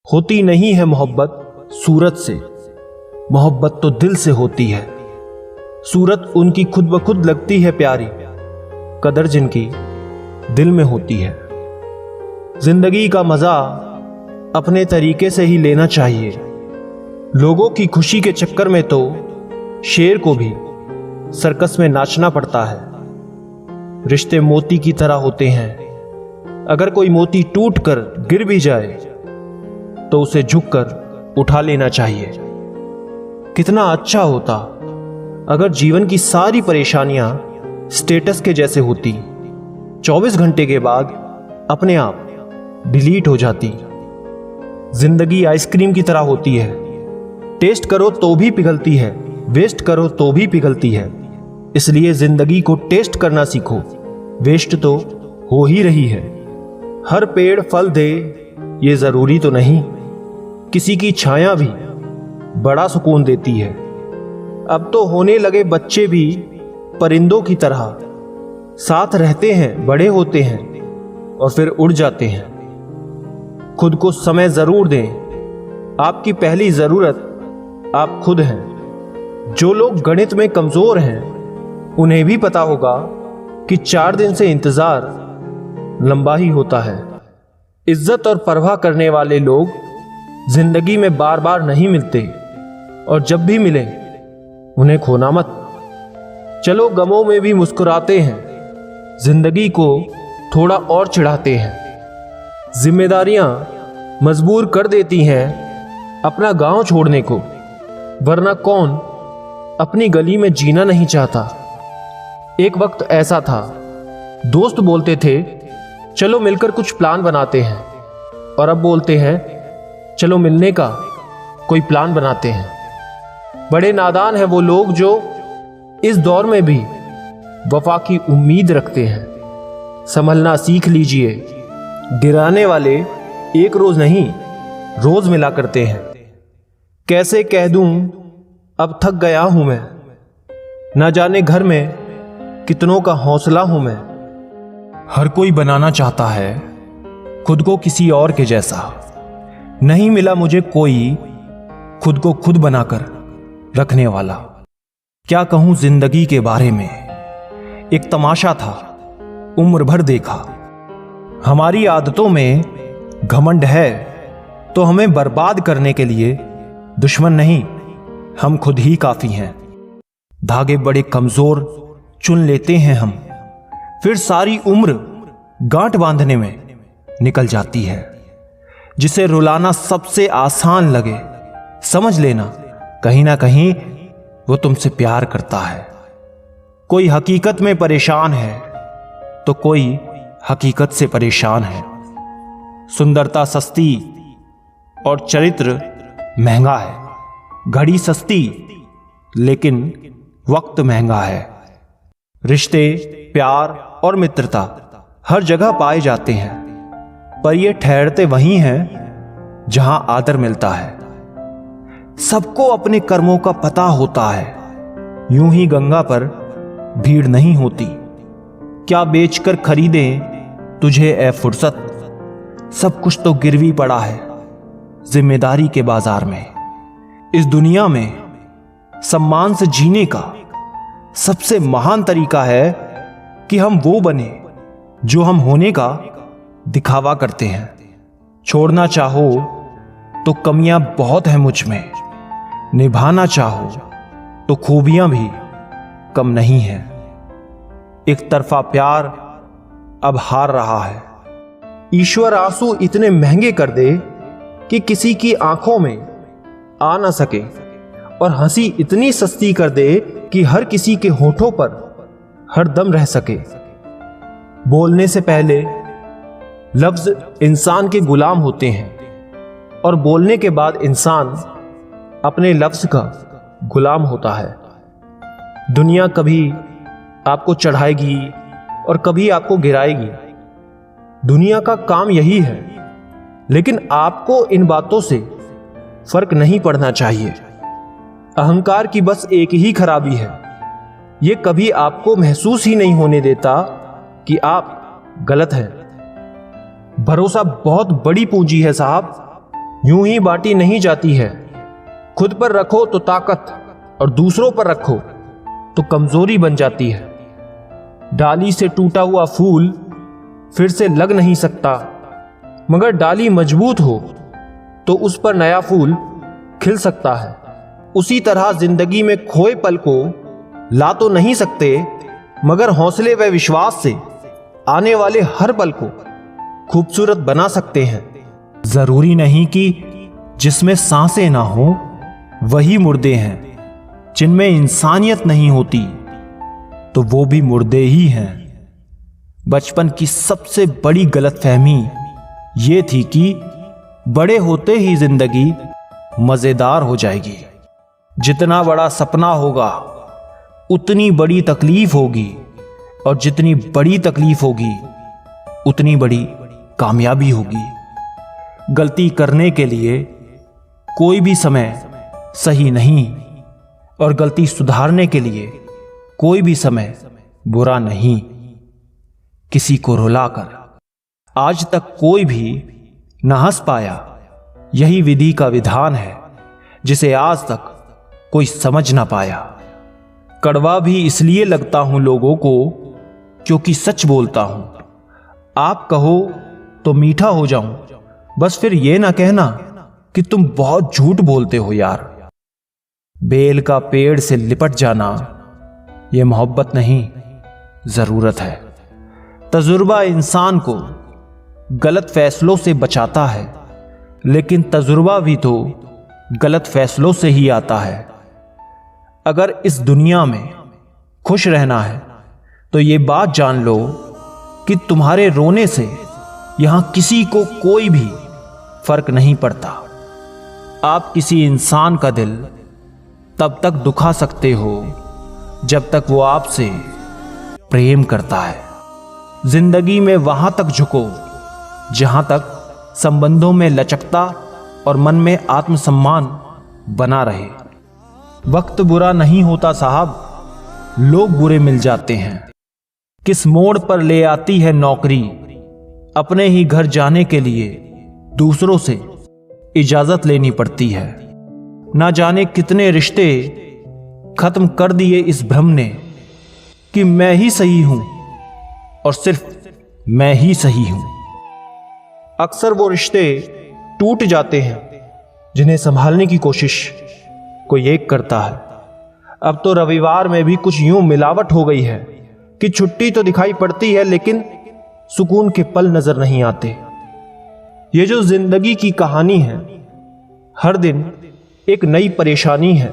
होती नहीं है मोहब्बत सूरत से, मोहब्बत तो दिल से होती है। सूरत उनकी खुद ब खुद लगती है प्यारी, कदर जिनकी दिल में होती है। जिंदगी का मजा अपने तरीके से ही लेना चाहिए। लोगों की खुशी के चक्कर में तो शेर को भी सर्कस में नाचना पड़ता है। रिश्ते मोती की तरह होते हैं, अगर कोई मोती टूट कर गिर भी जाए तो उसे झुककर उठा लेना चाहिए। कितना अच्छा होता अगर जीवन की सारी परेशानियां स्टेटस के जैसे होती, 24 घंटे के बाद अपने आप डिलीट हो जाती। जिंदगी आइसक्रीम की तरह होती है, टेस्ट करो तो भी पिघलती है, वेस्ट करो तो भी पिघलती है। इसलिए जिंदगी को टेस्ट करना सीखो, वेस्ट तो हो ही रही है। हर पेड़ फल दे ये जरूरी तो नहीं, किसी की छाया भी बड़ा सुकून देती है। अब तो होने लगे बच्चे भी परिंदों की तरह, साथ रहते हैं, बड़े होते हैं और फिर उड़ जाते हैं। खुद को समय जरूर दें, आपकी पहली जरूरत आप खुद हैं। जो लोग गणित में कमजोर हैं उन्हें भी पता होगा कि 4 दिन से इंतजार लंबा ही होता है। इज्जत और परवाह करने वाले लोग जिंदगी में बार बार नहीं मिलते, और जब भी मिले उन्हें खोना मत। चलो गमों में भी मुस्कुराते हैं, जिंदगी को थोड़ा और चिढ़ाते हैं। जिम्मेदारियां मजबूर कर देती हैं अपना गांव छोड़ने को, वरना कौन अपनी गली में जीना नहीं चाहता। एक वक्त ऐसा था, दोस्त बोलते थे चलो मिलकर कुछ प्लान बनाते हैं, और अब बोलते हैं चलो मिलने का कोई प्लान बनाते हैं। बड़े नादान हैं वो लोग जो इस दौर में भी वफा की उम्मीद रखते हैं। संभलना सीख लीजिए, गिराने वाले एक रोज नहीं रोज मिला करते हैं। कैसे कह दूं अब थक गया हूं मैं, ना जाने घर में कितनों का हौसला हूं मैं। हर कोई बनाना चाहता है खुद को किसी और के जैसा, नहीं मिला मुझे कोई खुद को खुद बनाकर रखने वाला। क्या कहूं जिंदगी के बारे में, एक तमाशा था उम्र भर देखा। हमारी आदतों में घमंड है तो हमें बर्बाद करने के लिए दुश्मन नहीं, हम खुद ही काफी हैं। धागे बड़े कमजोर चुन लेते हैं हम, फिर सारी उम्र गांठ बांधने में निकल जाती है। जिसे रुलाना सबसे आसान लगे, समझ लेना कहीं ना कहीं वो तुमसे प्यार करता है। कोई हकीकत में परेशान है तो कोई हकीकत से परेशान है। सुंदरता सस्ती और चरित्र महंगा है, घड़ी सस्ती लेकिन वक्त महंगा है। रिश्ते, प्यार और मित्रता हर जगह पाए जाते हैं, पर ये ठहरते वहीं हैं जहां आदर मिलता है। सबको अपने कर्मों का पता होता है, यूं ही गंगा पर भीड़ नहीं होती। क्या बेचकर खरीदें तुझे ए फुर्सत, सब कुछ तो गिरवी पड़ा है जिम्मेदारी के बाजार में। इस दुनिया में सम्मान से जीने का सबसे महान तरीका है कि हम वो बने जो हम होने का दिखावा करते हैं। छोड़ना चाहो तो कमियां बहुत हैं मुझ में, निभाना चाहो तो खूबियां भी कम नहीं हैं। एक तरफा प्यार अब हार रहा है। ईश्वर आंसू इतने महंगे कर दे कि किसी की आंखों में आ ना सके, और हंसी इतनी सस्ती कर दे कि हर किसी के होठों पर हर दम रह सके। बोलने से पहले लफ्ज इंसान के गुलाम होते हैं, और बोलने के बाद इंसान अपने लफ्ज का गुलाम होता है। दुनिया कभी आपको चढ़ाएगी और कभी आपको गिराएगी, दुनिया का काम यही है। लेकिन आपको इन बातों से फर्क नहीं पड़ना चाहिए। अहंकार की बस एक ही खराबी है, ये कभी आपको महसूस ही नहीं होने देता कि आप गलत हैं। भरोसा बहुत बड़ी पूंजी है साहब, यूं ही बांटी नहीं जाती है। खुद पर रखो तो ताकत और दूसरों पर रखो तो कमजोरी बन जाती है। डाली से टूटा हुआ फूल फिर से लग नहीं सकता, मगर डाली मजबूत हो तो उस पर नया फूल खिल सकता है। उसी तरह जिंदगी में खोए पल को ला तो नहीं सकते, मगर हौसले व विश्वास से आने वाले हर पल को खूबसूरत बना सकते हैं। जरूरी नहीं कि जिसमें सांसें ना हो वही मुर्दे हैं। जिनमें इंसानियत नहीं होती तो वो भी मुर्दे ही हैं। बचपन की सबसे बड़ी गलतफहमी ये थी कि बड़े होते ही जिंदगी मजेदार हो जाएगी। जितना बड़ा सपना होगा उतनी बड़ी तकलीफ होगी, और जितनी बड़ी तकलीफ होगी उतनी बड़ी कामयाबी होगी। गलती करने के लिए कोई भी समय सही नहीं, और गलती सुधारने के लिए कोई भी समय बुरा नहीं। किसी को रुलाकर आज तक कोई भी न हंस पाया, यही विधि का विधान है जिसे आज तक कोई समझ ना पाया। कड़वा भी इसलिए लगता हूं लोगों को क्योंकि सच बोलता हूं। आप कहो तो मीठा हो जाऊं, बस फिर ये ना कहना कि तुम बहुत झूठ बोलते हो यार। बेल का पेड़ से लिपट जाना यह मोहब्बत नहीं, जरूरत है। तजुर्बा इंसान को गलत फैसलों से बचाता है, लेकिन तजुर्बा भी तो गलत फैसलों से ही आता है। अगर इस दुनिया में खुश रहना है तो ये बात जान लो कि तुम्हारे रोने से यहां किसी को कोई भी फर्क नहीं पड़ता। आप किसी इंसान का दिल तब तक दुखा सकते हो जब तक वो आपसे प्रेम करता है। जिंदगी में वहां तक झुको जहां तक संबंधों में लचकता और मन में आत्मसम्मान बना रहे। वक्त बुरा नहीं होता साहब, लोग बुरे मिल जाते हैं। किस मोड़ पर ले आती है नौकरी, अपने ही घर जाने के लिए दूसरों से इजाजत लेनी पड़ती है। ना जाने कितने रिश्ते खत्म कर दिए इस भ्रम ने कि मैं ही सही हूं और सिर्फ मैं ही सही हूं। अक्सर वो रिश्ते टूट जाते हैं जिन्हें संभालने की कोशिश कोई एक करता है। अब तो रविवार में भी कुछ यूं मिलावट हो गई है कि छुट्टी तो दिखाई पड़ती है लेकिन सुकून के पल नजर नहीं आते। ये जो जिंदगी की कहानी है, हर दिन एक नई परेशानी है।